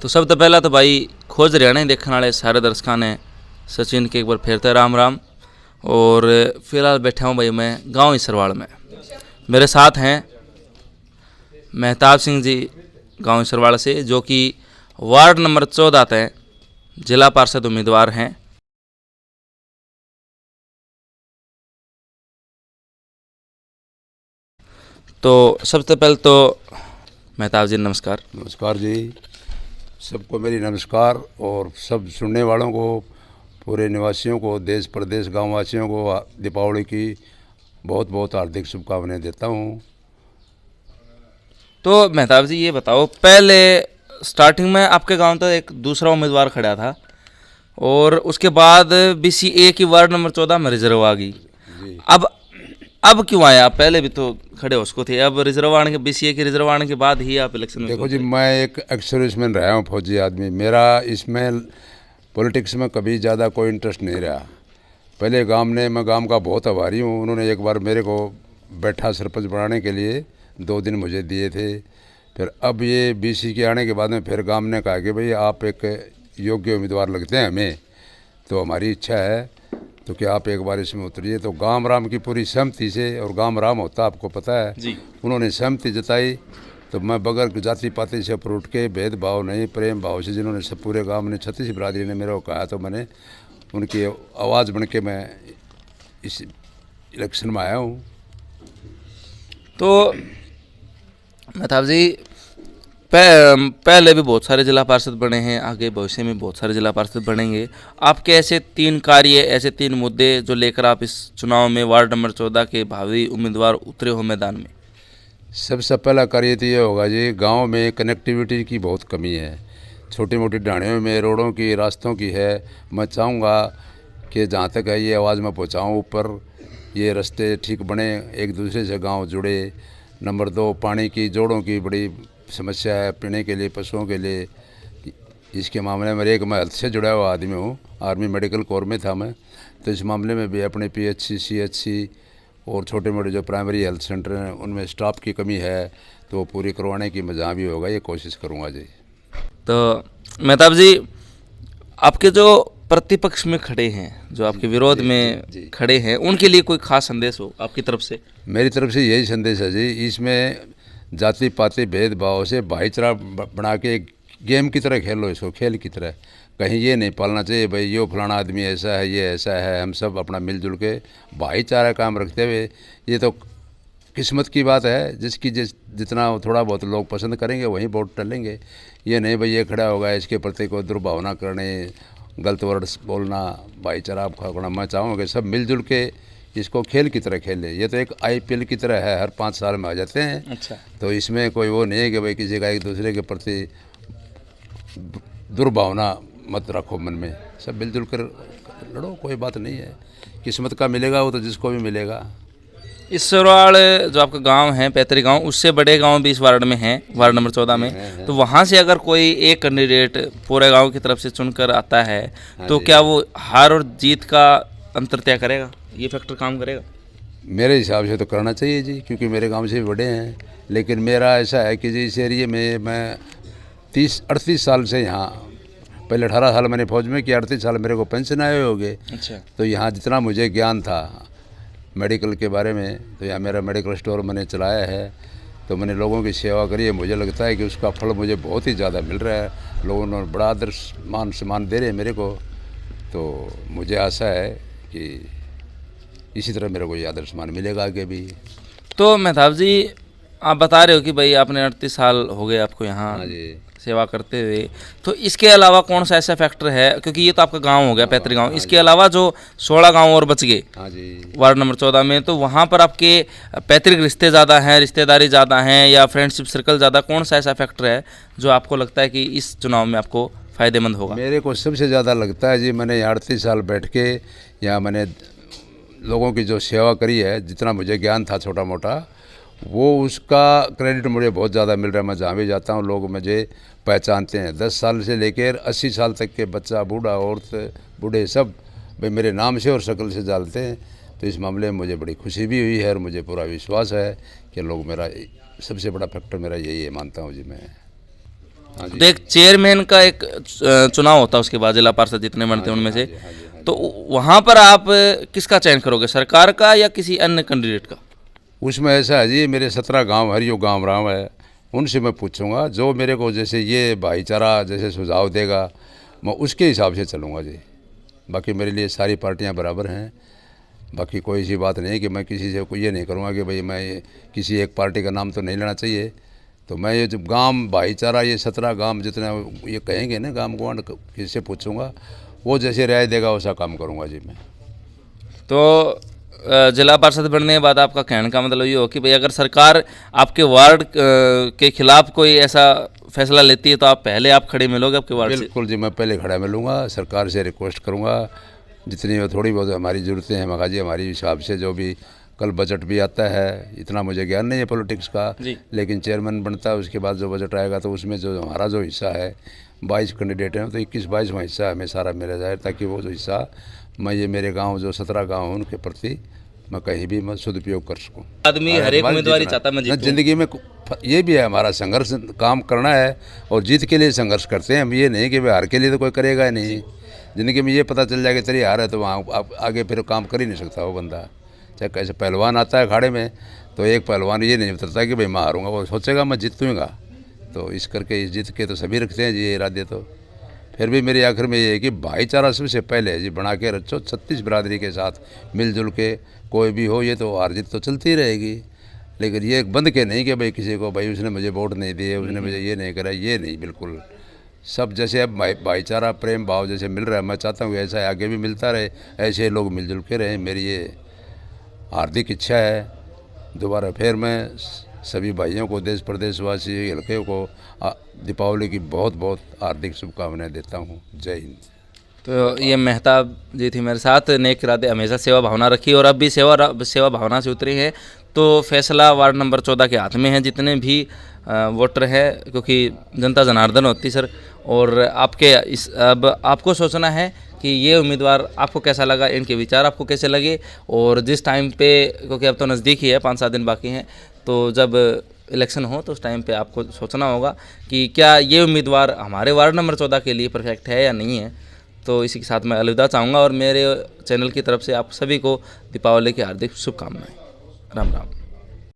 तो सब तो पहला तो भाई खोज हरियाणा ही देखने वाले सारे दर्शकों ने सचिन के एक बार फिर राम राम। और फिलहाल बैठा हूँ भाई मैं गांव इसरवाड़ में। मेरे साथ हैं मेहताब सिंह जी गांव इसरवाड़ से, जो कि वार्ड नंबर 14 आते हैं, जिला पार्षद उम्मीदवार हैं। तो सबसे पहले तो मेहताब जी नमस्कार। नमस्कार जी, सबको मेरी नमस्कार। और सब सुनने वालों को, पूरे निवासियों को, देश प्रदेश गाँव वासियों को दीपावली की बहुत बहुत हार्दिक शुभकामनाएं देता हूँ। तो मेहताब जी ये बताओ, पहले स्टार्टिंग में आपके गांव तो एक दूसरा उम्मीदवार खड़ा था और उसके बाद BCA की वार्ड नंबर 14 में रिजर्व आ गई। जी, अब क्यों आया? आप पहले भी तो खड़े उसको थे, अब रिजर्व आने के BCA के रिजर्व आने के बाद ही आप इलेक्शन में देखो जी, मैं एक एक्स सर्विसमैन रहा हूँ, फौजी आदमी। मेरा इसमें पॉलिटिक्स में कभी ज़्यादा कोई इंटरेस्ट नहीं रहा। पहले मैं गांव का बहुत आभारी हूँ। उन्होंने एक बार मेरे को बैठा सरपंच बनाने के लिए 2 दिन मुझे दिए थे। फिर अब ये BC के आने के बाद में फिर गांव ने कहा कि भाई आप एक योग्य उम्मीदवार लगते हैं हमें, तो हमारी इच्छा है तो क्या आप एक बार इसमें उतरिए। तो गांव राम की पूरी सहमति से, और गांव राम होता आपको पता है जी, उन्होंने सहमति जताई। तो मैं बगैर जाति पाति से ऊपर उठ के, भेदभाव नहीं, प्रेम भाव से, जिन्होंने सब पूरे गांव ने 36 बिरादरी ने मेरे को कहा, तो मैंने उनकी आवाज़ बन के मैं इस इलेक्शन में आया हूँ। तो मेहताब जी पहले भी बहुत सारे जिला पार्षद बने हैं, आगे भविष्य में बहुत सारे जिला पार्षद बनेंगे। आपके ऐसे 3 कार्य, ऐसे 3 मुद्दे जो लेकर आप इस चुनाव में वार्ड नंबर 14 के भावी उम्मीदवार उतरे हो मैदान में? सबसे पहला कार्य तो ये होगा जी, गांव में कनेक्टिविटी की बहुत कमी है। छोटी मोटी ढाणियों में रोडों की, रास्तों की है। मैं चाहूँगा कि जहाँ तक है ये आवाज़ मैं पहुँचाऊँ ऊपर, ये रास्ते ठीक बने, एक दूसरे से गांव जुड़े। नंबर 2, पानी की, जोड़ों की बड़ी समस्या है पीने के लिए, पशुओं के लिए। इसके मामले में मैं हेल्थ से जुड़ा हुआ आदमी हूँ, आर्मी मेडिकल कोर में था मैं। तो इस मामले में भी अपने PHC, CHC और छोटे मोटे जो प्राइमरी हेल्थ सेंटर हैं उनमें स्टाफ की कमी है, तो पूरी करवाने की मैं जहाँ भी होगा ये कोशिश करूँगा जी। तो मेहताब जी, आपके जो प्रतिपक्ष में खड़े हैं, जो आपके विरोध में खड़े हैं, उनके लिए कोई खास संदेश हो आपकी तरफ से? मेरी तरफ से यही संदेश है जी, इसमें जाति पाति भेदभाव से भाईचारा बना के एक गेम की तरह खेलो इसको, खेल की तरह। कहीं ये नहीं पालना चाहिए भाई यो फलाना आदमी ऐसा है, ये ऐसा है। हम सब अपना मिलजुल के भाईचारा काम रखते हुए, ये तो किस्मत की बात है, जिसकी जितना थोड़ा बहुत लोग पसंद करेंगे वहीं वोट डालेंगे। ये नहीं भाई ये खड़ा होगा इसके प्रति कोई दुर्भावना करने, गलत वर्ड्स बोलना, भाईचारा आपका करना। मैं चाहूँगा कि सब मिलजुल के इसको खेल की तरह खेले। ये तो एक IPL की तरह है, हर 5 साल में आ जाते हैं। अच्छा, तो इसमें कोई वो नहीं है कि भाई किसी का एक दूसरे के प्रति दुर्भावना मत रखो मन में। सब मिलजुल कर लड़ो, कोई बात नहीं है। किस्मत का मिलेगा वो तो जिसको भी मिलेगा। इसरवाड़ जो आपका गांव है, पैतृक गांव, उससे बड़े गांव भी इस वार्ड में हैं, वार्ड नंबर 14 में। तो वहां से अगर कोई एक कैंडिडेट पूरे गांव की तरफ से चुनकर आता है, तो क्या वो हार और जीत का अंतर तय करेगा? ये फैक्टर काम करेगा? मेरे हिसाब से तो करना चाहिए जी, क्योंकि मेरे गांव से भी बड़े हैं। लेकिन मेरा ऐसा है कि जी इस एरिए में मैं 38 साल से यहाँ, पहले 18 साल मैंने फौज में किया, 38 साल मेरे को पेंशन आए हो गए। अच्छा, तो यहाँ जितना मुझे ज्ञान था मेडिकल के बारे में, तो यहाँ मेरा मेडिकल स्टोर मैंने चलाया है। तो मैंने लोगों की सेवा करी है, मुझे लगता है कि उसका फल मुझे बहुत ही ज़्यादा मिल रहा है। लोगों ने बड़ा आदर मान सम्मान दे रहे हैं मेरे को। तो मुझे आशा है कि इसी तरह मेरे को ये आदर सम्मान मिलेगा आगे भी। तो मेहताब जी, आप बता रहे हो कि भाई आपने 38 साल हो गए आपको यहाँ हाँ जी, सेवा करते हुए। तो इसके अलावा कौन सा ऐसा फैक्टर है, क्योंकि ये तो आपका गांव हो गया, पैतृक गांव, इसके अलावा जो 16 गांव और बच गए हाँ जी। वार्ड नंबर 14 में, तो वहाँ पर आपके पैतृक रिश्ते ज़्यादा हैं, रिश्तेदारी ज़्यादा हैं, या फ्रेंडशिप सर्कल ज़्यादा? कौन सा ऐसा फैक्टर है जो आपको लगता है कि इस चुनाव में आपको फ़ायदेमंद होगा? मेरे को सबसे ज़्यादा लगता है जी, मैंने 38 साल बैठ के यहाँ मैंने लोगों की जो सेवा करी है, जितना मुझे ज्ञान था छोटा मोटा, वो उसका क्रेडिट मुझे बहुत ज़्यादा मिल रहा है। मैं जहाँ भी जाता हूँ लोग मुझे पहचानते हैं। 10 साल से लेकर 80 साल तक के बच्चा, बूढ़ा, औरत, बूढ़े, सब भाई मेरे नाम से और शक्ल से जानते हैं। तो इस मामले में मुझे बड़ी खुशी भी हुई है और मुझे पूरा विश्वास है कि लोग मेरा सबसे बड़ा फैक्टर मेरा यही है, मानता हूँ जी मैं। हाँ जी। तो एक चेयरमैन का एक चुनाव होता है, उसके बाद जिला पार्षद जितने बनते हैं उनमें से, हाँ जी, हाँ जी। तो वहाँ पर आप किसका चयन करोगे, सरकार का या किसी अन्य कैंडिडेट का? उसमें ऐसा है जी, मेरे 17 गांव हरियो गांव राम है, उनसे मैं पूछूंगा जो मेरे को जैसे ये भाईचारा जैसे सुझाव देगा मैं उसके हिसाब से चलूँगा जी। बाकी मेरे लिए सारी पार्टियां बराबर हैं। बाकी कोई ऐसी बात नहीं कि मैं किसी से कोई ये नहीं करूँगा कि भाई मैं किसी एक पार्टी का नाम तो नहीं लेना चाहिए। तो मैं ये जब गांव भाईचारा ये 17 गांव जितना ये कहेंगे ना गांव गवांड किसी से पूछूंगा, वो जैसे राय देगा वैसा काम करूँगा जी मैं। तो जिला पार्षद बनने के बाद आपका कहने का मतलब ये हो कि भाई अगर सरकार आपके वार्ड के खिलाफ कोई ऐसा फैसला लेती है तो आप पहले आप खड़े मिलोगे आपके वार्ड से? बिल्कुल जी, मैं पहले खड़ा मिलूँगा, सरकार से रिक्वेस्ट करूँगा जितनी थोड़ी बहुत हमारी ज़रूरतें हैं मगा जी हमारी हिसाब से, जो भी कल बजट भी आता है, इतना मुझे ज्ञान नहीं है पॉलिटिक्स का, लेकिन चेयरमैन बनता है उसके बाद जो बजट आएगा तो उसमें जो हमारा जो हिस्सा है 22 कैंडिडेट हैं तो 21-22वां हिस्सा हमें सारा मिला जाए, ताकि वो जो हिस्सा मैं ये मेरे गाँव जो 17 गाँव हैं उनके प्रति मैं कहीं भी मैं सदुपयोग कर सकूँ। आदमी हर एक उम्मीदवार ही चाहता मैं जीतूं। ज़िंदगी में ये भी है हमारा संघर्ष, काम करना है और जीत के लिए संघर्ष करते हैं हम। ये नहीं कि भाई हार के लिए तो कोई करेगा ही नहीं। ज़िंदगी में ये पता चल जाएगा तेरी हार है तो वहाँ आप आगे फिर काम कर ही नहीं सकता वो बंदा। चाहे कैसे पहलवान आता है अखाड़े में तो एक पहलवान ये नहीं उतरता कि भाई मैं हारूंगा, वो सोचेगा मैं जीतूँगा। तो इस करके इस जीत के तो सभी रखते हैं जी ये इरादे। तो फिर भी मेरे आखिर में ये है कि भाईचारा सबसे पहले है जी, बना के रखो 36 बिरादरी के साथ मिलजुल के, कोई भी हो ये तो हार जीत तो चलती रहेगी, लेकिन ये बंद के नहीं कि भाई किसी को भाई उसने मुझे वोट नहीं दिए, उसने मुझे ये नहीं करा, ये नहीं। बिल्कुल सब जैसे अब भाईचारा प्रेम भाव जैसे मिल रहा है, मैं चाहता हूँ ऐसा आगे भी मिलता रहे, ऐसे लोग मिलजुल के रहें। मेरी ये हार्दिक इच्छा है। दोबारा फिर मैं सभी भाइयों को, देश प्रदेशवासी हल्के को दीपावली की बहुत बहुत हार्दिक शुभकामनाएं देता हूँ। जय हिंद। तो ये मेहताब जी थी मेरे साथ, नेक इरादे, हमेशा सेवा भावना रखी और अब भी सेवा भावना से उतरी है। तो फैसला वार्ड नंबर 14 के हाथ में है, जितने भी वोटर है, क्योंकि जनता जनार्दन होती सर। और आपके अब आपको सोचना है कि ये उम्मीदवार आपको कैसा लगा, इनके विचार आपको कैसे लगे। और जिस टाइम पे, क्योंकि अब तो नज़दीक ही है, 5-7 दिन बाकी हैं, तो जब इलेक्शन हो तो उस टाइम पे आपको सोचना होगा कि क्या ये उम्मीदवार हमारे वार्ड नंबर 14 के लिए परफेक्ट है या नहीं है। तो इसी के साथ मैं अलविदा चाहूँगा और मेरे चैनल की तरफ से आप सभी को दीपावली की हार्दिक शुभकामनाएं। राम राम।